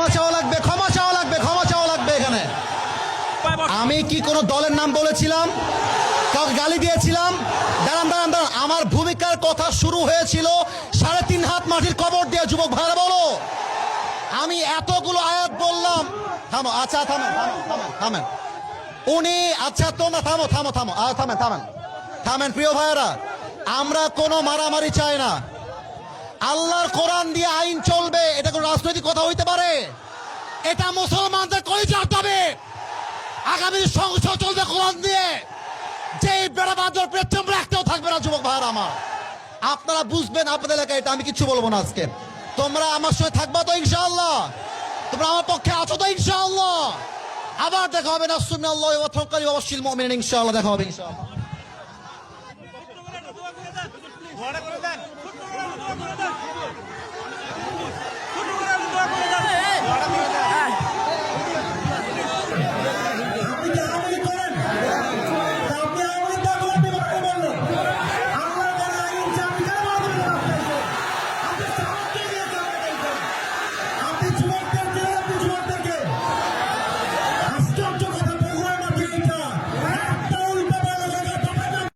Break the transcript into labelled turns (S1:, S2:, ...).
S1: ক্ষমা চাওয়া লাগবে, ক্ষমা চাওয়া লাগবে, ক্ষমা চাওয়া লাগবে। এখানে আমি কি কোনো দলের নাম বলেছিলাম, কাউকে গালি দিয়েছিলাম? দাঁড়ান দাঁড়ান দাঁড়ান, আমার ভূমিকার কথা শুরু হয়েছিল 3.5 হাত মাটির কবর দিয়ে। যুবক ভাইরা বলো, আমি এতগুলো আয়াত বললাম। থামো, আচ্ছা থামেন থামেন থামেন থামেন উনি, আচ্ছা তোমরা থামো থামো থামো, থামেন থামেন থামেন। প্রিয় ভাইয়েরা, আমরা কোনো মারামারি চাই না। আল্লাহর কোরআন দিয়ে আইন চলবে, এটা কোনো রাজনৈতিক কথা হইতে পারে? এটা মুসলমানদের কলিজার দাবি। আগামী সংসদ চলবে কোরআন দিয়ে। যে বেড়াবাদর পেট্রোল একটাও থাকবে না। যুবক ভাইয়েরা আমার, আপনারা বুঝবেন আপনাদের এলাকায় এটা। আমি কিছু বলবো না আজকে। তোমরা আমার সঙ্গে থাকবা তো ইনশাআল্লাহ? তোমরা আমার পক্ষে আছো তো ইনশাআল্লাহ? আবার দেখা হবে না সুন্নাল্লাহ ওয়া তাওয়াক্কালু ওয়াশিল মুমিনিন। ইনশাআল্লাহ দেখা হবে ইনশাআল্লাহ।